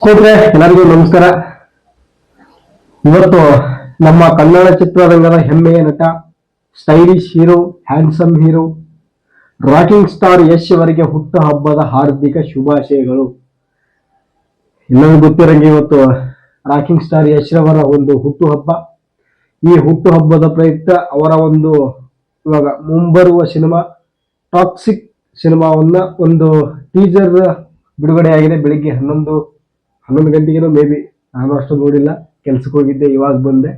ಸ್ನೇಹಿತರೆ ಎಲ್ಲರಿಗೂ ನಮಸ್ಕಾರ. ಇವತ್ತು ನಮ್ಮ ಕನ್ನಡ ಚಿತ್ರರಂಗದ ಹೆಮ್ಮೆಯ ನಟ, stylish hero, handsome hero, rocking star Yash ಅವರಿಗೆ ಹುಟ್ಟು ಹಬ್ಬದ ಹಾರ್ದಿಕ ಶುಭಾಶಯಗಳು. ಎಲ್ಲರಿಗೂ ಗೊತ್ತಿರಂಗೆ ಇವತ್ತು ರಾಕಿಂಗ್ ಸ್ಟಾರ್ ಯಶ್ ಅವರ ಒಂದು ಹುಟ್ಟು ಹಬ್ಬ. ಈ ಹುಟ್ಟು ಹಬ್ಬದ ಪ್ರಯುಕ್ತ ಅವರ ಇವಾಗ ಮುಂಬರುವ ಸಿನಿಮಾ ಟಾಕ್ಸಿಕ್ ಸಿನಿಮಾವನ್ನ ಒಂದು ಟೀಸರ್ ಬಿಡುಗಡೆಯಾಗಿದೆ. ಬೆಳಿಗ್ಗೆ 11 ಗಂಟೆಗೆ ಮೇ ಬಿ, ನಾನು ಅಷ್ಟು ನೋಡಿಲ್ಲ, ಕೆಲ್ಸಕ್ಕೆ ಹೋಗಿದ್ದೆ, ಇವಾಗ ಬಂದೆ.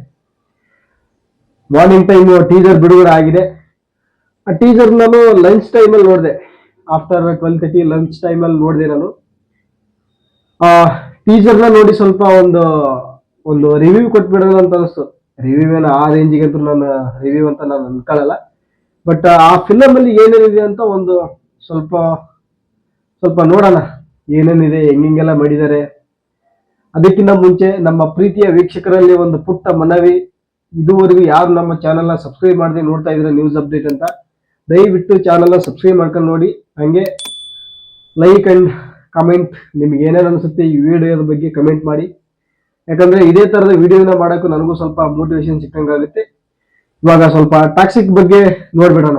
ಮಾರ್ನಿಂಗ್ ಟೈಮ್ ಟೀಸರ್ ಬಿಡುಗಡೆ ಆಗಿದೆ. ಆ ಟೀಸರ್ ನಾನು ಲಂಚ್ ಟೈಮಲ್ಲಿ ನೋಡಿದೆ. ಆಫ್ಟರ್ 12:30 ಲಂಚ್ ಟೈಮಲ್ಲಿ ನೋಡಿದೆ ನಾನು. ಆ ಟೀಸರ್ನ ನೋಡಿ ಸ್ವಲ್ಪ ಒಂದು ರಿವ್ಯೂ ಕೊಟ್ಬಿಡೋಣ ಅಂತ ಅನಿಸ್ತು. ರಿವ್ಯೂ ಏನು ಆ ರೇಂಜಿಗೆ ಅಂತೂ ನಾನು ರಿವ್ಯೂ ಅಂತ ನಾನು ಅನ್ಕೊಳ್ಳಲ್ಲ. ಬಟ್ ಆ ಫಿಲಮ್ ಅಲ್ಲಿ ಏನೇನಿದೆ ಅಂತ ಸ್ವಲ್ಪ ಸ್ವಲ್ಪ ನೋಡೋಣ, ಏನೇನಿದೆ, ಹೆಂಗೆಲ್ಲ ಮಾಡಿದ್ದಾರೆ. ಅದಕ್ಕಿಂತ ಮುಂಚೆ ನಮ್ಮ ಪ್ರೀತಿಯ ವೀಕ್ಷಕರಲ್ಲಿ ಒಂದು ಪುಟ್ಟ ಮನವಿ. ಇದುವರೆಗೂ ಯಾರು ನಮ್ಮ ಚಾನೆಲ್ನ ಸಬ್ಸ್ಕ್ರೈಬ್ ಮಾಡದೆ ನೋಡ್ತಾ ಇದ್ರೆ ನ್ಯೂಸ್ ಅಪ್ಡೇಟ್ ಅಂತ, ದಯವಿಟ್ಟು ಚಾನೆಲ್ನ ಸಬ್ಸ್ಕ್ರೈಬ್ ಮಾಡ್ಕೊಂಡು ನೋಡಿ. ಹಂಗೆ ಲೈಕ್ ಅಂಡ್ ಕಮೆಂಟ್, ನಿಮ್ಗೆ ಏನೇನು ಅನಿಸುತ್ತೆ ಈ ವಿಡಿಯೋದ ಬಗ್ಗೆ ಕಮೆಂಟ್ ಮಾಡಿ. ಯಾಕಂದ್ರೆ ಇದೇ ತರದ ವಿಡಿಯೋನ ಮಾಡೋಕ್ಕೂ ನನಗೂ ಸ್ವಲ್ಪ ಮೋಟಿವೇಶನ್ ಸಿಕ್ಕಂಗಾಗುತ್ತೆ. ಇವಾಗ ಸ್ವಲ್ಪ ಟಾಕ್ಸಿಕ್ ಬಗ್ಗೆ ನೋಡ್ಬಿಡೋಣ.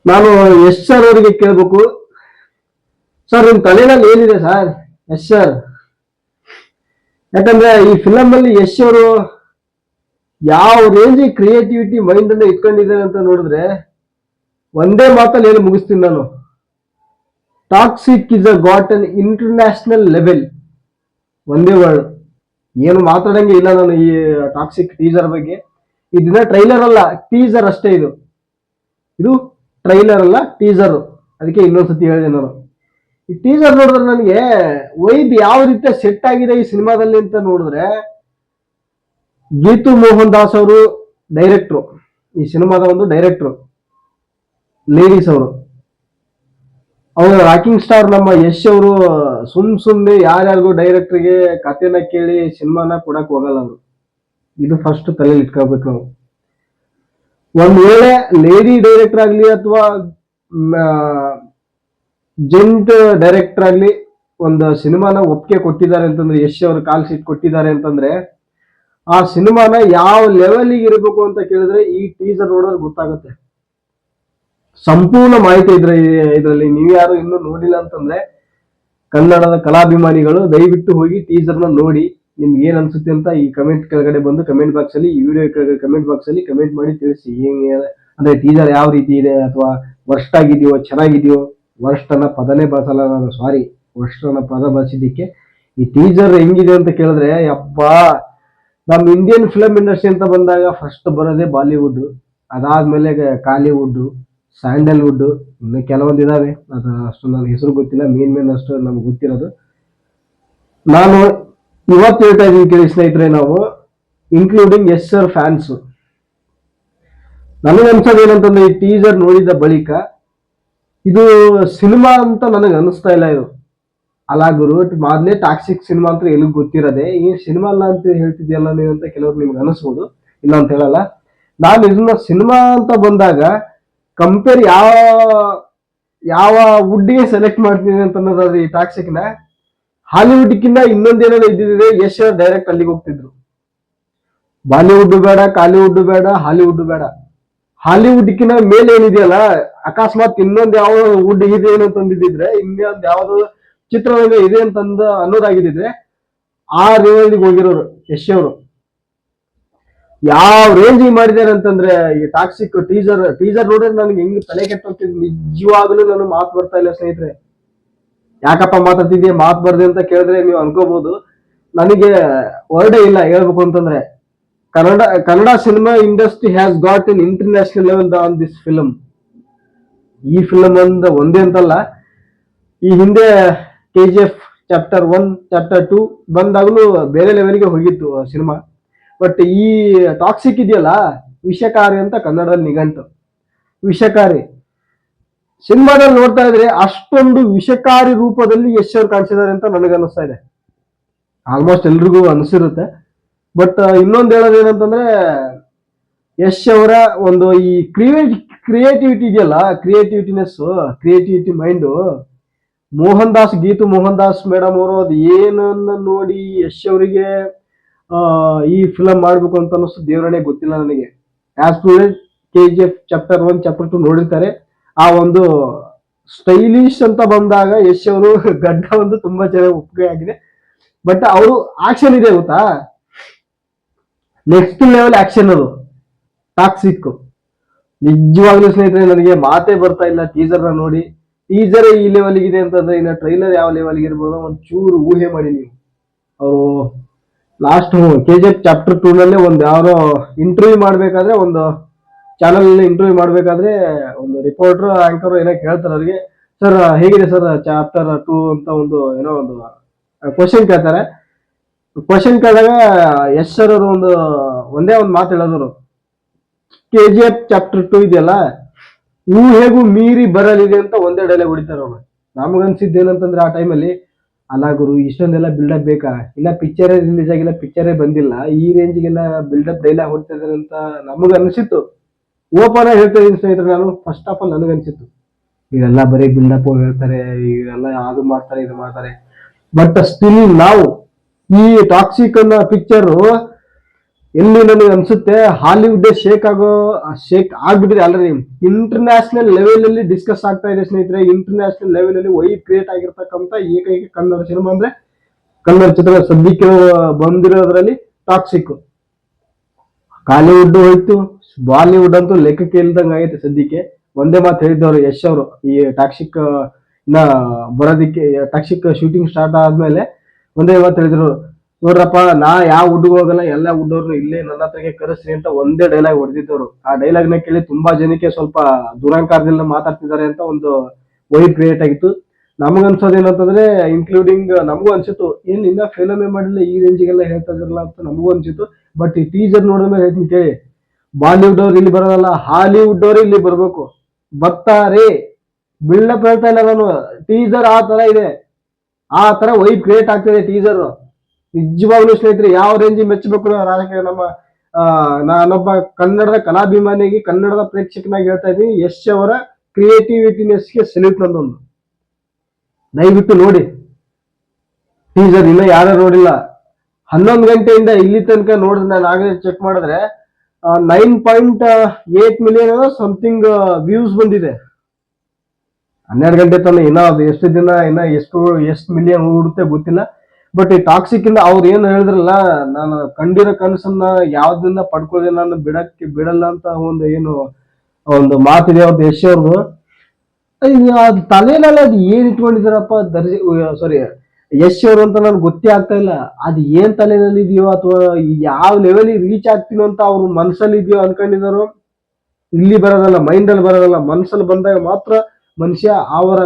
ನಾನು ಯಶ್ ಸರ್ ಅವರಿಗೆ ಕೇಳ್ಬೇಕು, ಸರ್ ನಿಮ್ ತಲೆನಲ್ಲಿ ಏನಿದೆ ಸರ್ ಯಶ್ ಸರ್? ಯಾಕಂದ್ರೆ ಈ ಫಿಲಮ್ ಅಲ್ಲಿ ಯಶ್ ಅವರು ಯಾವ ರೇಂಜ್ ಕ್ರಿಯೇಟಿವಿಟಿ ಮೈಂಡ್ ಅನ್ನ ಇಟ್ಕೊಂಡಿದ್ದಾರೆ ಅಂತ ನೋಡಿದ್ರೆ ಒಂದೇ ಮಾತಲ್ಲಿ ಏನು ಮುಗಿಸ್ತೀನಿ ನಾನು. Toxic is a got an international level. ಒಂದೇ ವರ್ಡ್, ಏನು ಮಾತಾಡಂಗೆ ಇಲ್ಲ ನಾನು ಈ ಟಾಕ್ಸಿಕ್ ಟೀಸರ್ ಬಗ್ಗೆ. ಇದನ್ನ ಟ್ರೈಲರ್ ಅಲ್ಲ, ಟೀಸರ್ ಅಷ್ಟೇ. ಇದು ಟ್ರೈಲರ್ ಅಲ್ಲ, ಟೀಸರ್. ಅದಕ್ಕೆ ಇನ್ನೊಂದ್ಸತಿ ಹೇಳಿದೆ ನಾನು. ಈ ಟೀಸರ್ ನೋಡಿದ್ರೆ ನನಗೆ ವೈಬ್ ಯಾವ ರೀತಿ ಸೆಟ್ ಆಗಿದೆ ಈ ಸಿನಿಮಾದಲ್ಲಿ ಅಂತ ನೋಡಿದ್ರೆ, ಗೀತು ಮೋಹನ್ ದಾಸ್ ಅವರು ಡೈರೆಕ್ಟ್ರು, ಈ ಸಿನಿಮಾದ ಒಂದು ಡೈರೆಕ್ಟ್ರು, ಲೇಡೀಸ್ ಅವರು ರಾಕಿಂಗ್ ಸ್ಟಾರ್ ನಮ್ಮ ಯಶ್ ಅವರು ಸುಮ್ನೆ ಯಾರ್ಯಾರಿಗೂ ಡೈರೆಕ್ಟರ್ಗೆ ಕಥೆನ ಕೇಳಿ ಸಿನಿಮಾನ ಕೊಡಕ್ ಹೋಗಲ್ಲ ಅವರು. ಇದು ಫಸ್ಟ್ ತಲೆಯಲ್ಲಿ ಇಟ್ಕೋಬೇಕು ನಾವು. ಒಂದ್ ವೇಳೆ ಲೇಡಿ ಡೈರೆಕ್ಟರ್ ಆಗ್ಲಿ ಅಥವಾ ಜೆಂಟ್ ಡೈರೆಕ್ಟರ್ ಆಗ್ಲಿ ಒಂದು ಸಿನಿಮಾನ ಒಪ್ಪಿಗೆ ಕೊಟ್ಟಿದ್ದಾರೆ ಅಂತಂದ್ರೆ, ಯಶ್ ಅವರು ಕಾಲ್ ಶೀಟ್ ಕೊಟ್ಟಿದ್ದಾರೆ ಅಂತಂದ್ರೆ, ಆ ಸಿನಿಮಾನ ಯಾವ ಲೆವೆಲ್ಗೆ ಇರಬೇಕು ಅಂತ ಕೇಳಿದ್ರೆ ಈ ಟೀಸರ್ ನೋಡೋದು ಗೊತ್ತಾಗುತ್ತೆ. ಸಂಪೂರ್ಣ ಮಾಹಿತಿ ಇದರಲ್ಲಿ. ನೀವು ಯಾರು ಇನ್ನೂ ನೋಡಿಲ್ಲ ಅಂತಂದ್ರೆ, ಕನ್ನಡದ ಕಲಾಭಿಮಾನಿಗಳು ದಯವಿಟ್ಟು ಹೋಗಿ ಟೀಸರ್ನ ನೋಡಿ. ನಿಮ್ಗೆ ಏನ್ ಅನ್ಸುತ್ತೆ ಅಂತ ಈ ಕಮೆಂಟ್ ಕೆಳಗಡೆ ಬಂದು ಕಮೆಂಟ್ ಬಾಕ್ಸ್ ಅಲ್ಲಿ, ಈ ವಿಡಿಯೋ ಕೆಳಗಡೆ ಕಮೆಂಟ್ ಬಾಕ್ಸ್ ಅಲ್ಲಿ ಕಮೆಂಟ್ ಮಾಡಿ ತಿಳಿಸಿ. ಅಂದ್ರೆ ಟೀಸರ್ ಯಾವ ರೀತಿ ಇದೆ, ಅಥವಾ ವರ್ಸ್ಟ್ ಆಗಿದೆಯೋ ಚೆನ್ನಾಗಿದೆಯೋ. ವರ್ಸ್ಟ್ ಅನ್ನೋ ಪದನೇ ಬಳಸಲ್ಲ ನಾನು, ಸಾರಿ. ವರ್ಸ್ಟ್ ಅನ್ನೋ ಪದ ಬಳಸಿದ್ದಕ್ಕೆ. ಈ ಟೀಸರ್ ಹೆಂಗಿದೆ ಅಂತ ಕೇಳಿದ್ರೆ, ಯಪ್ಪಾ, ನಮ್ ಇಂಡಿಯನ್ ಫಿಲಂ ಇಂಡಸ್ಟ್ರಿ ಅಂತ ಬಂದಾಗ ಫಸ್ಟ್ ಬರೋದೇ ಬಾಲಿವುಡ್, ಅದಾದ್ಮೇಲೆ ಕಾಲಿವುಡ್, ಸ್ಯಾಂಡಲ್ವುಡ್, ಇನ್ನು ಕೆಲವೊಂದು ಇದಾವೆ, ಅದು ಅಷ್ಟು ನನಗೆ ಹೆಸರು ಗೊತ್ತಿಲ್ಲ. ಮೇನ್ ಅಷ್ಟು ನಮ್ಗೆ ಗೊತ್ತಿರೋದು. ನಾನು ಇವತ್ತು ಹೇಳ್ತಾ ಇದೀನಿ ಕೇಳಿ ಸ್ನೇಹಿತರೆ, ನಾವು ಇನ್ಕ್ಲೂಡಿಂಗ್ ಯಶ್ ಸರ್ ಫ್ಯಾನ್ಸ್, ನನಗೆ ಅನ್ಸೋದು ಏನಂತಂದ್ರೆ, ಈ ಟೀಸರ್ ನೋಡಿದ ಬಳಿಕ ಇದು ಸಿನಿಮಾ ಅಂತ ನನಗೆ ಅನಿಸ್ತಾ ಇಲ್ಲ. ಇದು ಅಲ್ಲ ಗುರು, ಮೊದಲೇ ಟಾಕ್ಸಿಕ್ ಸಿನಿಮಾ ಅಂತ ಎಲ್ಲಿಗೆ ಗೊತ್ತಿರೋದೆ, ಈ ಸಿನಿಮಾ ಅಲ್ಲ ಅಂತ ಹೇಳ್ತಿದ್ಯಲ್ಲ ನೀವು ಅಂತ ಕೆಲವ್ರು ನಿಮ್ಗೆ ಅನಿಸ್ಬೋದು. ಇಲ್ಲ ಅಂತ ಹೇಳಲ್ಲ ನಾನು. ಇದನ್ನ ಸಿನಿಮಾ ಅಂತ ಬಂದಾಗ ಕಂಪೇರ್ ಯಾವ ವುಡ್ಗೆ ಸೆಲೆಕ್ಟ್ ಮಾಡ್ತೀನಿ ಅಂತ ಅನ್ನೋದಾದ್ರೆ, ಈ ಟಾಕ್ಸಿಕ್ನ ಹಾಲಿವುಡ್ಗಿಂತ ಇನ್ನೊಂದೇನೋ ಇದ್ದಿದ್ರೆ ಯಶ್ ಡೈರೆಕ್ಟ್ ಅಲ್ಲಿಗೆ ಹೋಗ್ತಿದ್ರು. ಬಾಲಿವುಡ್ ಬೇಡ, ಕಾಲಿವುಡ್ ಬೇಡ, ಹಾಲಿವುಡ್ ಬೇಡ. ಹಾಲಿವುಡ್ಗಿನ ಮೇಲೆ ಏನಿದೆಯಲ್ಲ, ಅಕಸ್ಮಾತ್ ಇನ್ನೊಂದು ಯಾವ ವುಡ್ ಇದೆ ಏನು ಅಂತಂದಿದ್ರೆ, ಇನ್ನೊಂದು ಯಾವ್ದು ಚಿತ್ರರಂಗ ಇದೆ ಅಂತಂದ ಅನ್ನೋದಾಗಿದ್ದಿದ್ರೆ, ಆ ರೇಂಜ್ಗೆ ಹೋಗಿರೋರು ಯಶ್ ಅವರು. ಯಾವ ರೇಂಜ್ ಮಾಡಿದ್ದಾರೆ ಅಂತಂದ್ರೆ, ಈ ಟಾಕ್ಸಿಕ್ ಟೀಸರ್ ನೋಡಿದ್ರೆ ನನಗೆ ಹೆಂಗ್ ತಲೆ ಕೆಟ್ಟೋಗ್ತಿದ್. ನಿಜವಾಗ್ಲೂ ನಾನು ಮಾತು ಬರ್ತಾ ಇಲ್ಲ ಸ್ನೇಹಿತರೆ. ಯಾಕಪ್ಪ ಮಾತಾಡ್ತಿದ್ಯಾ, ಮಾತು ಬರ್ದೆ ಅಂತ ಕೇಳಿದ್ರೆ ನೀವು ಅನ್ಕೋಬಹುದು. ನನಗೆ ವರ್ಡೇ ಇಲ್ಲ ಹೇಳ್ಬೇಕು ಅಂತಂದ್ರೆ. Kannada cinema industry has got in international level on this film. ಈ ಫಿಲಮ್ ಒಂದೇ ಅಂತಲ್ಲ, ಈ ಹಿಂದೆ KGF ಚಾಪ್ಟರ್ 1, ಚಾಪ್ಟರ್ 2 ಬಂದಾಗಲೂ ಬೇರೆ ಲೆವೆಲ್ಗೆ ಹೋಗಿತ್ತು ಸಿನಿಮಾ. ಬಟ್ ಈ ಟಾಕ್ಸಿಕ್ ಇದೆಯಲ್ಲ, ವಿಷಕಾರಿ ಅಂತ ಕನ್ನಡದಲ್ಲಿ ನಿಘಂಟು. ವಿಷಕಾರಿ ಸಿನಿಮಾದಲ್ಲಿ ನೋಡ್ತಾ ಇದ್ರೆ ಅಷ್ಟೊಂದು ವಿಷಕಾರಿ ರೂಪದಲ್ಲಿ ಯಶ್ ಅವ್ರು ಕಾಣಿಸಿದ್ದಾರೆ ಅಂತ ನನಗನ್ನಿಸ್ತಾ ಇದೆ. ಆಲ್ಮೋಸ್ಟ್ ಎಲ್ರಿಗೂ ಅನಿಸಿರುತ್ತೆ. ಬಟ್ ಇನ್ನೊಂದು ಹೇಳೋದು ಏನಂತಂದ್ರೆ, ಯಶ್ ಅವರ ಈ ಕ್ರಿಯೇಟಿವಿಟಿ ಇದೆಯಲ್ಲ, creativity mind Geetu Mohan Das madam ಅವರು ಅದು ಏನನ್ನ ನೋಡಿ ಯಶ್ ಅವರಿಗೆ ಈ ಫಿಲಂ ಮಾಡ್ಬೇಕು ಅಂತ ಅನ್ನಿಸ್ತು ದೇವರೇ ಗೊತ್ತಿಲ್ಲ ನನಗೆ. As KGF chapter 1 chapter 2 ನೋಡಿರ್ತಾರೆ. ಆ ಒಂದು ಸ್ಟೈಲಿಶ್ ಅಂತ ಬಂದಾಗ ಯಶ್ ಅವರು ಗಡ್ಡ ಒಂದು ತುಂಬಾ ಚೆನ್ನಾಗಿ ಒಪ್ಪಿಗೆ ಆಗಿದೆ. ಬಟ್ ಅವರು ಆಕ್ಷನ್ ಇದೆ ಗೊತ್ತಾ, ನೆಕ್ಸ್ಟ್ ಲೆವೆಲ್ ಆಕ್ಷನ್ ಅದು ಟಾಕ್ಸಿಕ್. ನಿಜವಾಗ್ಲೂ ಸ್ನೇಹಿತರೆ ನನಗೆ ಮಾತೇ ಬರ್ತಾ ಇಲ್ಲ ಟೀಸರ್ ನ ನೋಡಿ. ಟೀಸರ್ ಈ ಲೆವೆಲ್ ಇದೆ ಅಂತಂದ್ರೆ ಇನ್ನು ಟ್ರೈಲರ್ ಯಾವ ಲೆವೆಲ್ ಇರ್ಬೋದು ಒಂದ್ ಚೂರು ಊಹೆ ಮಾಡಿ ನೀವು. ಅವರು ಲಾಸ್ಟ್ KGF ಚಾಪ್ಟರ್ 2 ನಲ್ಲಿ ಒಂದು ಯಾರೋ ಇಂಟರ್ವ್ಯೂ ಮಾಡ್ಬೇಕಾದ್ರೆ, ಒಂದು ಚಾನಲ್ ಇಂಟರ್ವ್ಯೂ ಮಾಡ್ಬೇಕಾದ್ರೆ ಒಂದು ರಿಪೋರ್ಟರ್ ಆಂಕರ್ ಏನೋ ಕೇಳ್ತಾರೆ ಅವ್ರಿಗೆ, ಸರ್ ಹೇಗಿದೆ ಸರ್ ಚಾಪ್ಟರ್ 2 ಅಂತ ಒಂದು ಏನೋ ಒಂದು ಕ್ವಶನ್ ಕೇಳ್ತಾರೆ. ಕ್ವಶನ್ ಕೇಳಿದಾಗ ಯಶ್ ಸರ್ ಅವರು ಒಂದೇ ಒಂದು ಮಾತು ಹೇಳಿದ್ರು, KGF ಚಾಪ್ಟರ್ 2 ಇದೆಯಲ್ಲ ಊಹೆಗೂ ಮೀರಿ ಬರಲಿದೆ ಅಂತ ಒಂದೇ ಡೈಲಾಗ್ ಹೊಡಿತಾರೆ ಅವ್ರು. ನಮಗನ್ಸಿದ್ದು ಏನಂತಂದ್ರೆ ಆ ಟೈಮಲ್ಲಿ, ಅಲ್ಲ ಗುರು ಇಷ್ಟೊಂದೆಲ್ಲ ಬಿಲ್ಡಪ್ ಬೇಕಾ, ಇನ್ನ ಪಿಕ್ಚರೇ ರಿಲೀಸ್ ಆಗಿಲ್ಲ, ಪಿಕ್ಚರೇ ಬಂದಿಲ್ಲ, ಈ ರೇಂಜ್ಗೆಲ್ಲ ಬಿಲ್ಡಪ್ ಡೈಲಾಗ್ ಹೊಡ್ತಾ ಇದಾರೆ ಅಂತ ನಮಗ ಅನಿಸಿತ್ತು. ಓಪನ್ ಆಗಿ ಹೇಳ್ತಾ ಇದೀನಿ ಸ್ನೇಹಿತರೆ, ನಾನು ಫಸ್ಟ್ ಆಫ್ ಆಲ್ ನನಗನ್ಸಿತ್ತು ಇದೆಲ್ಲ ಬರೀ ಬಿಲ್ಡಪ್ ಹೇಳ್ತಾರೆ, ಇದೆಲ್ಲ ಅದು ಮಾಡ್ತಾರೆ ಇದು ಮಾಡ್ತಾರೆ. ಬಟ್ ಸ್ಟಿಲ್ ನಾವು ಈ ಟಾಕ್ಸಿಕ್ ಅನ್ನೋ ಪಿಕ್ಚರ್ ಎಲ್ಲಿ ನನಗೆ ಅನ್ಸುತ್ತೆ ಹಾಲಿವುಡ್ ಶೇಕ್ ಆಗ್ಬಿಟ್ಟಿದೆ ಆಲ್ರೆಡಿ. ಇಂಟರ್ನ್ಯಾಷನಲ್ ಲೆವೆಲ್ ಅಲ್ಲಿ ಡಿಸ್ಕಸ್ ಆಗ್ತಾ ಇದೆ ಸ್ನೇಹಿತರೆ. ಇಂಟರ್ನ್ಯಾಷನಲ್ ಲೆವೆಲ್ ಅಲ್ಲಿ ವೈಡ್ ಕ್ರಿಯೇಟ್ ಆಗಿರ್ತಕ್ಕಂಥ ಏಕೈಕ ಕನ್ನಡ ಸಿನಿಮಾ ಅಂದ್ರೆ ಕನ್ನಡ ಚಿತ್ರ ಸದ್ಯಕ್ಕೆ ಬಂದಿರೋದ್ರಲ್ಲಿ ಟಾಕ್ಸಿಕ್. ಕಾಲಿವುಡ್ ಹೋಯ್ತು, ಬಾಲಿವುಡ್ ಅಂತೂ ಲೆಕ್ಕಕ್ಕೆ ಇಲ್ದಂಗ ಆಗೈತೆ ಸದ್ಯಕ್ಕೆ. ಒಂದೇ ಮಾತು ಹೇಳಿದವರು ಯಶ್ ಅವರು, ಈ ಟಾಕ್ಸಿಕ್ ಬರೋದಿಕ್ಕೆ, ಟಾಕ್ಸಿಕ್ ಶೂಟಿಂಗ್ ಸ್ಟಾರ್ಟ್ ಆದ್ಮೇಲೆ ಒಂದೇ ಮಾತು ಹೇಳಿದ್ರು, ನೋಡ್ರಪ್ಪ ನಾ ಯಾವ ಹುಡುಗ ಹೋಗಲ್ಲ, ಎಲ್ಲ ಹುಡ್ಡೋರ್ನು ಇಲ್ಲೇ ನನ್ನ ಹತ್ರಗೆ ಕರೆಸ್ರಿ ಅಂತ ಒಂದೇ ಡೈಲಾಗ್ ಹೊಡೆದಿದ್ದವರು. ಆ ಡೈಲಾಗ್ ನ ಕೇಳಿ ತುಂಬಾ ಜನಕ್ಕೆ ಸ್ವಲ್ಪ ದುರಂಕಾರದಿಂದ ಮಾತಾಡ್ತಿದ್ದಾರೆ ಅಂತ ಒಂದು ವೈಡ್ ಕ್ರಿಯೇಟ್ ಆಗಿತ್ತು. ನಮಗನ್ಸೋದು ಏನಂತಂದ್ರೆ, ಇನ್ಕ್ಲೂಡಿಂಗ್ ನಮಗೂ ಅನ್ಸಿತ್ತು, ಏನ್ ಇನ್ನ ಫಿಲಮೇ ಮಾಡಿಲ್ಲ ಈ ರೇಂಜಿಗೆಲ್ಲ ಹೇಳ್ತಾ ಇದ್ರಲ್ಲ ಅಂತ ನಮಗೂ ಅನ್ಸಿತ್ತು. ಬಟ್ ಈ ಟೀಸರ್ ನೋಡಿದ ಮೇಲೆ ಹೇಳ್ತೀನಿ ಕೇಳಿ, ಬಾಲಿವುಡ್ ಅವ್ರು ಇಲ್ಲಿ ಬರೋದಲ್ಲ, ಹಾಲಿವುಡ್ ಅವ್ರು ಇಲ್ಲಿ ಬರ್ಬೇಕು, ಬರ್ತಾರೆ. ಬಿಲ್ಡಪ್ ಹೇಳ್ತಾ ಇಲ್ಲ ನಾನು, ಟೀಸರ್ ಆ ತರ ಇದೆ, ಆ ತರ ವೈಬ್ ಕ್ರಿಯೇಟ್ ಆಗ್ತಿದೆ ಟೀಸರ್. ನಿಜವಾಗ್ಲೂ ಸ್ನೇಹಿತರೆ ಯಾವ ರೇಂಜ್ ಮೆಚ್ಚಬೇಕು ರಾಜಕೀಯ ನಮ್ಮ ನಾನೊಬ್ಬ ಕನ್ನಡದ ಕಲಾಭಿಮಾನಿಯಾಗಿ, ಕನ್ನಡದ ಪ್ರೇಕ್ಷಕನಾಗಿ ಹೇಳ್ತಾ ಇದ್ದೀನಿ, ಯಶ್ ಅವರ ಕ್ರಿಯೇಟಿವಿಟಿನೆಸ್ಗೆ ಸೆಲ್ಯೂಟ್ ನಂದೊಂದು. ದಯವಿಟ್ಟು ನೋಡಿ ಟೀಸರ್, ಇನ್ನ ಯಾರು ನೋಡಿಲ್ಲ. 11 ಗಂಟೆಯಿಂದ ಇಲ್ಲಿ ತನಕ ನೋಡಿದ್ರೆ, ನಾನು ಆಗಲೇ ಚೆಕ್ ಮಾಡಿದ್ರೆ 9.8 ಮಿಲಿಯನ್ ಸಮಥಿಂಗ್ ವ್ಯೂಸ್ ಬಂದಿದೆ. 12 ಗಂಟೆ ತನಕ ಇನ್ನ ಅದು ಎಷ್ಟು ದಿನ, ಇನ್ನ ಎಷ್ಟು ಮಿಲಿಯನ್ ಹುಡುತ್ತೆ ಗೊತ್ತಿಲ್ಲ. ಬಟ್ ಈ ಟಾಕ್ಸಿಕ್ ಇಂದ ಅವ್ರು ಏನು ಹೇಳಿದ್ರಲ್ಲ, ನಾನು ಕಂಡಿರೋ ಕನಸನ್ನ ಯಾವ್ದನ್ನ ಪಡ್ಕೊಳ್ಳಿ ನಾನು ಬಿಡಲ್ಲ ಅಂತ ಒಂದು ಮಾತಿದೆ ಅವ್ರದ್ದು ಯಶ್ ಅವ್ರದ್ದು. ಅದು ತಲೆಯಲ್ಲಿ ಅದು ಏನ್ ಇಟ್ಕೊಂಡಿದಾರಪ್ಪ ಯಶ್ ಅವರು ಅಂತ ನನ್ಗೆ ಗೊತ್ತೇ ಆಗ್ತಾ ಇಲ್ಲ. ಅದು ಏನ್ ತಲೆಯಲ್ಲಿ ಇದೆಯೋ ಅಥವಾ ಯಾವ ಲೆವೆಲ್ ರೀಚ್ ಆಗ್ತೀನೋ ಅಂತ ಅವ್ರು ಮನ್ಸಲ್ಲಿ ಇದೆಯೋ ಅನ್ಕೊಂಡಿದಾರೋ. ಇಲ್ಲಿ ಬರೋದಲ್ಲ, ಮೈಂಡ್ ಅಲ್ಲಿ ಬರೋದಲ್ಲ, ಮನ್ಸಲ್ಲಿ ಬಂದಾಗ ಮಾತ್ರ ಮನುಷ್ಯ ಅವರ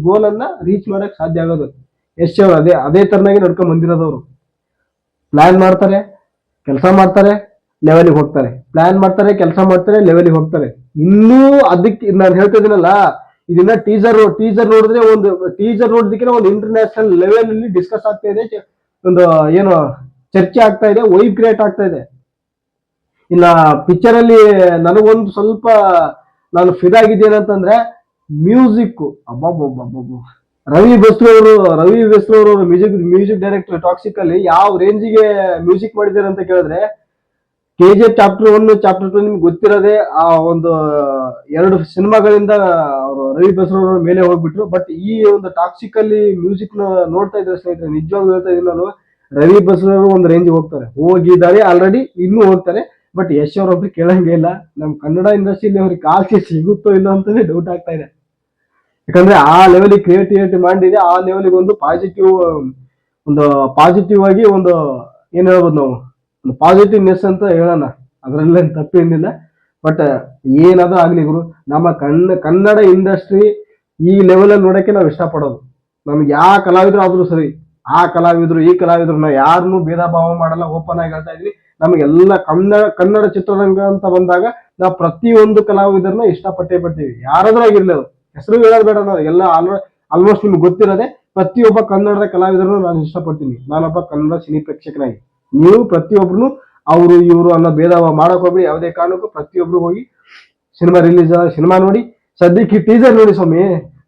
ಗೋಲನ್ನ ರೀಚ್ ಮಾಡಕ್ ಸಾಧ್ಯ ಆಗೋದು. ಯಶ್ ಅವರು ಅದೇ ತರನಾಗಿ ನಡ್ಕೊಂಡ್ ಬಂದಿರೋದವ್ರು. ಪ್ಲಾನ್ ಮಾಡ್ತಾರೆ, ಕೆಲಸ ಮಾಡ್ತಾರೆ, ಲೆವೆಲಿಗೆ ಹೋಗ್ತಾರೆ, ಪ್ಲಾನ್ ಮಾಡ್ತಾರೆ, ಕೆಲಸ ಮಾಡ್ತಾರೆ, ಲೆವೆಲಿಗೆ ಹೋಗ್ತಾರೆ. ಇನ್ನೂ ಅದಕ್ಕೆ ನಾನು ಹೇಳ್ತಾ ಇದೀನಲ್ಲ, ಇದನ್ನ ಟೀಸರ್ ನೋಡಿದ್ರೆ, ಒಂದು ಟೀಸರ್ ನೋಡಿದಕ್ಕೆ ಒಂದು ಇಂಟರ್ನ್ಯಾಷನಲ್ ಲೆವೆಲ್ ಅಲ್ಲಿ ಡಿಸ್ಕಸ್ ಆಗ್ತಾ ಇದೆ, ಒಂದು ಚರ್ಚೆ ಆಗ್ತಾ ಇದೆ, ವೈಬ್ ಕ್ರಿಯೇಟ್ ಆಗ್ತಾ ಇದೆ. ಇನ್ನ ಪಿಕ್ಚರ್ ಅಲ್ಲಿ ನನಗೊಂದು ಸ್ವಲ್ಪ ನಾನು ಫಿದಾಗಿದ್ದೇನಂತಂದ್ರೆ ಮ್ಯೂಸಿಕ್. ಅಬ್ಬಬ್ಬಬ್ಬಬ್ಬ, ರವಿ ಬಸ್ರು ಅವರು ಮ್ಯೂಸಿಕ್ ಡೈರೆಕ್ಟರ್ ಟಾಕ್ಸಿಕ್ ಅಲ್ಲಿ ಯಾವ ರೇಂಜಿಗೆ ಮ್ಯೂಸಿಕ್ ಮಾಡಿದ್ದಾರೆ ಅಂತ ಕೇಳಿದ್ರೆ, KGF ಚಾಪ್ಟರ್ 1 ಚಾಪ್ಟರ್ 2 ನಿಮ್ಗೆ ಗೊತ್ತಿರೋದೇ, ಆ ಒಂದು 2 ಸಿನಿಮಾಗಳಿಂದ ಅವರು ರವಿ ಬಸ್ರು ಅವರ ಮೇಲೆ ಹೋಗ್ಬಿಟ್ರು. ಬಟ್ ಈ ಒಂದು ಟಾಕ್ಸಿಕ್ ಅಲ್ಲಿ ಮ್ಯೂಸಿಕ್ ನ ನೋಡ್ತಾ ಇದ್ರೆ ಸ್ನೇಹಿತರೆ, ನಿಜವಾಗ್ಲೂ ಹೇಳ್ತಾ ಇದ್ದೀನಿ ನಾನು, ರವಿ ಬಸ್ರು ಅವರು ಒಂದು ರೇಂಜ್ ಹೋಗಿದ್ದಾರೆ ಆಲ್ರೆಡಿ, ಇನ್ನೂ ಹೋಗ್ತಾರೆ. ಬಟ್ ಯಶ್ ಅವರೊಬ್ರು ಕೇಳಂಗೇ ಇಲ್ಲ. ನಮ್ ಕನ್ನಡ ಇಂಡಸ್ಟ್ರಿಯಲ್ಲಿ ಅವ್ರಿಗೆ ಕಾಲ್ಸಿ ಸಿಗುತ್ತೋ ಇಲ್ಲ ಅಂತಾನೆ ಡೌಟ್ ಆಗ್ತಾ ಇದೆ. ಯಾಕಂದ್ರೆ ಆ ಲೆವೆಲ್ ಕ್ರಿಯೇಟಿವಿಟಿ ಮಾಡಿದೆ, ಆ ಲೆವೆಲ್ಗೆ ಒಂದು ಪಾಸಿಟಿವ್ ಆಗಿ ಒಂದು ಏನ್ ಹೇಳ್ಬೋದು ನಾವು, ಒಂದು ಪಾಸಿಟಿವ್ನೆಸ್ ಅಂತ ಹೇಳೋಣ, ಅದ್ರಲ್ಲೇನು ತಪ್ಪೇನಿಲ್ಲ. ಬಟ್ ಏನಾದ್ರೂ ಆಗ್ಲಿ ಗುರು, ನಮ್ಮ ಕನ್ನಡ ಇಂಡಸ್ಟ್ರಿ ಈ ಲೆವೆಲ್ ಅಲ್ಲಿ ನೋಡಕ್ಕೆ ನಾವು ಇಷ್ಟಪಡೋದು. ನಮ್ಗೆ ಯಾವ ಕಲಾವಿದ್ರು ಆದ್ರೂ ಸರಿ, ಆ ಕಲಾವಿದ್ರು ಈ ಕಲಾವಿದ್ರು ನಾವು ಯಾರನ್ನೂ ಭೇದ ಭಾವ ಮಾಡಲ್ಲ, ಓಪನ್ ಆಗಿ ಹೇಳ್ತಾ ಇದ್ವಿ. ನಮಗೆಲ್ಲ ಕನ್ನಡ ಚಿತ್ರರಂಗ ಅಂತ ಬಂದಾಗ ನಾವು ಪ್ರತಿಯೊಂದು ಕಲಾವಿದರನ್ನ ಇಷ್ಟಪಟ್ಟೇ ಪಡ್ತೀವಿ, ಯಾರಾದ್ರೂ ಆಗಿರ್ಲಿ. ಅದು ಹೆಸರು ಹೇಳೋದು ಬೇಡ, ನಾವು ಎಲ್ಲ ಆಲ್ಮೋಸ್ಟ್ ನಿಮ್ಗೆ ಗೊತ್ತಿರೋದೆ. ಪ್ರತಿಯೊಬ್ಬ ಕನ್ನಡದ ಕಲಾವಿದರನ್ನು ನಾನು ಇಷ್ಟಪಡ್ತೀನಿ, ನಾನೊಬ್ಬ ಕನ್ನಡ ಸಿನಿ ಪ್ರೇಕ್ಷಕನಾಗಿ. ನೀವು ಪ್ರತಿಯೊಬ್ರು ಅವರು ಇವರು ಅನ್ನೋ ಭೇದ ಮಾಡಕ್ ಹೋಗ್ಬೇಡಿ ಯಾವುದೇ ಕಾರಣಕ್ಕೂ. ಪ್ರತಿಯೊಬ್ರು ಹೋಗಿ ಸಿನಿಮಾ ರಿಲೀಸ್ ಸಿನಿಮಾ ನೋಡಿ. ಸದ್ಯಕ್ಕೆ ಟೀಸರ್ ನೋಡಿ ಸ್ವಾಮಿ,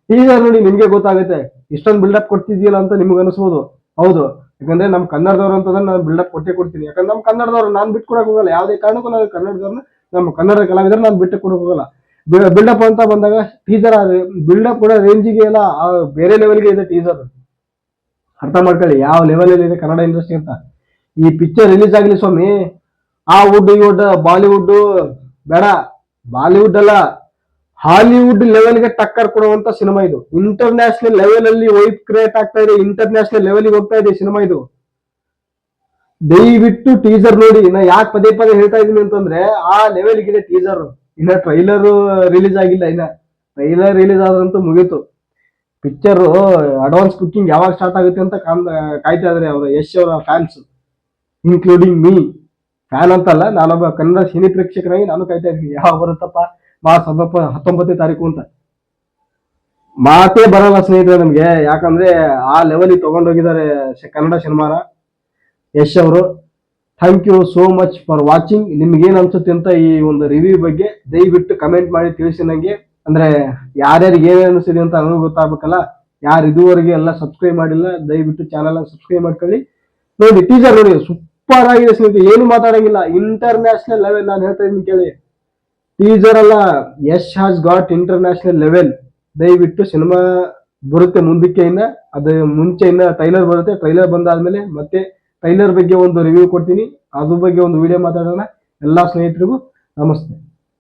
ಟೀಸರ್ ನೋಡಿ ನಿಮ್ಗೆ ಗೊತ್ತಾಗುತ್ತೆ ಇಷ್ಟೊಂದು ಬಿಲ್ಡಪ್ ಕೊಡ್ತಿದ್ಯಲ್ಲ ಅಂತ ನಿಮ್ಗೆ ಅನಿಸ್ಬೋದು. ಹೌದು, ಯಾಕಂದ್ರೆ ನಮ್ ಕನ್ನಡದವ್ರು ಅಂತಂದ್ರೆ ನಾನು ಬಿಲ್ಡಪ್ ಕೊಟ್ಟೇ ಕೊಡ್ತೀನಿ. ಯಾಕಂದ್ರೆ ನಮ್ ಕನ್ನಡದವ್ರು ನಾನು ಬಿಟ್ಟು ಕೊಡಕ್ ಹೋಗಲ್ಲ, ಯಾವುದೇ ಕಾರಣಕ್ಕೂ ನಾನು ಕನ್ನಡದವ್ರನ್ನ, ನಮ್ಮ ಕನ್ನಡ ಕಲಾವಿದ್ರೆ ನಾನು ಬಿಟ್ಟು ಕೊಡಕ್ ಹೋಗಲ್ಲ. ಬಿಲ್ಡಪ್ ಅಂತ ಬಂದಾಗ ಟೀಸರ್ ಬಿಲ್ಡಪ್ ಕೂಡ ರೇಂಜಿಗೆ ಎಲ್ಲ ಬೇರೆ ಲೆವೆಲ್ಗೆ ಇದೆ ಟೀಸರ್. ಅರ್ಥ ಮಾಡ್ಕೊಳ್ಳಿ ಯಾವ ಲೆವೆಲ್ ಅಲ್ಲಿ ಇದೆ ಕನ್ನಡ ಇಂಡಸ್ಟ್ರಿ ಅಂತ. ಈ ಪಿಕ್ಚರ್ ರಿಲೀಸ್ ಆಗಲಿ ಸ್ವಾಮಿ, ಆ ವುಡ್ ಈ ವುಡ್ ಬಾಲಿವುಡ್ ಬೇಡ, ಬಾಲಿವುಡ್ ಅಲ್ಲ ಹಾಲಿವುಡ್ ಲೆವೆಲ್ಗೆ ಟಕ್ಕರ್ ಕೊಡುವಂತ ಸಿನಿಮಾ ಇದು. ಇಂಟರ್ನ್ಯಾಷನಲ್ ಲೆವೆಲ್ ಅಲ್ಲಿ ವೈಪ್ ಕ್ರಿಯೇಟ್ ಆಗ್ತಾ ಇದೆ, ಇಂಟರ್ನ್ಯಾಷನಲ್ ಲೆವೆಲ್ಗೆ ಹೋಗ್ತಾ ಇದೆ ಸಿನಿಮಾ ಇದು. ದಯವಿಟ್ಟು ಟೀಸರ್ ನೋಡಿ. ನಾ ಯಾಕೆ ಪದೇ ಪದೇ ಹೇಳ್ತಾ ಇದೀನಿ ಅಂತಂದ್ರೆ ಆ ಲೆವೆಲ್ಗಿದೆ ಟೀಸರ್. ಇನ್ನ ಟ್ರೈಲರ್ ರಿಲೀಸ್ ಆಗಿಲ್ಲ, ಇನ್ನ ಟ್ರೈಲರ್ ರಿಲೀಸ್ ಆದ್ರಂತೂ ಮುಗೀತು. ಪಿಕ್ಚರ್ ಅಡ್ವಾನ್ಸ್ ಬುಕ್ಕಿಂಗ್ ಯಾವಾಗ ಸ್ಟಾರ್ಟ್ ಆಗುತ್ತೆ ಅಂತ ಕಾಯ್ತಾ ಇದಾರೆ ಅವರ ಯಶ್ ಅವರ ಫ್ಯಾನ್ಸ್, ಇನ್ಕ್ಲೂಡಿಂಗ್ ಮೀ. ಫ್ಯಾನ್ ಅಂತಲ್ಲ, ನಾನೊಬ್ಬ ಕನ್ನಡ ಸಿನಿ ಪ್ರೇಕ್ಷಕರಾಗಿ ನಾನು ಕಾಯ್ತಾ ಇದ್ದೀನಿ ಯಾವಾಗ ಬರುತ್ತಪ್ಪ ಮಾರ್ಚ್ 19ನೇ ತಾರೀಕು ಅಂತ. ಮಾತೇ ಬರಲ್ಲ ಸ್ನೇಹಿತರೆ ನಮ್ಗೆ, ಯಾಕಂದ್ರೆ ಆ ಲೆವೆಲಿಗೆ ತಗೊಂಡೋಗಿದ್ದಾರೆ ಕನ್ನಡ ಸಿನಿಮಾನ ಯಶ್ ಅವರು. Thank you so much for watching. ನಿಮ್ಗೆ ಏನ್ ಅನ್ಸುತ್ತೆ ಅಂತ ಈ ಒಂದು ರಿವ್ಯೂ ಬಗ್ಗೆ ದಯವಿಟ್ಟು ಕಮೆಂಟ್ ಮಾಡಿ ತಿಳಿಸಿ ನಂಗೆ. ಅಂದ್ರೆ ಯಾರ್ಯಾರಿಗೆ ಏನೇನು ಅನಿಸಿದೆ ಅಂತ ನನಗೂ ಗೊತ್ತಾಗಬೇಕಲ್ಲ. ಯಾರು ಇದುವರೆಗೆ ಎಲ್ಲ ಸಬ್ಸ್ಕ್ರೈಬ್ ಮಾಡಿಲ್ಲ ದಯವಿಟ್ಟು ಚಾನಲ್ ಸಬ್ಸ್ಕ್ರೈಬ್ ಮಾಡ್ಕೊಳ್ಳಿ. ನೋಡಿ ಟೀಸರ್ ನೋಡಿ, ಸೂಪರ್ ಆಗಿದೆ ಸ್ನೇಹಿತರೆ, ಏನು ಮಾತಾಡಂಗಿಲ್ಲ. ಇಂಟರ್ನ್ಯಾಷನಲ್ ಲೆವೆಲ್ ನಾನು ಹೇಳ್ತಾ ಇದ್ದೀನಿ ಕೇಳಿ. ಟೀಸರ್ ಅಲ್ಲ, Yash has got international level. ದಯವಿಟ್ಟು ಸಿನಿಮಾ ಬರುತ್ತೆ ಮುಂದಕ್ಕೆ, ಇನ್ನ ಅದು ಮುಂಚೆ ಇನ್ನ ಟ್ರೈಲರ್ ಬರುತ್ತೆ. ಟ್ರೈಲರ್ ಬಂದಾದ್ಮೇಲೆ ಮತ್ತೆ ಟ್ರೈಲರ್ ಬಗ್ಗೆ ಒಂದು ರಿವ್ಯೂ ಕೊಡ್ತೀನಿ, ಅದ್ರ ಬಗ್ಗೆ ಒಂದು ವಿಡಿಯೋ ಮಾತಾಡೋಣ. ಎಲ್ಲಾ ಸ್ನೇಹಿತರಿಗೂ ನಮಸ್ತೆ.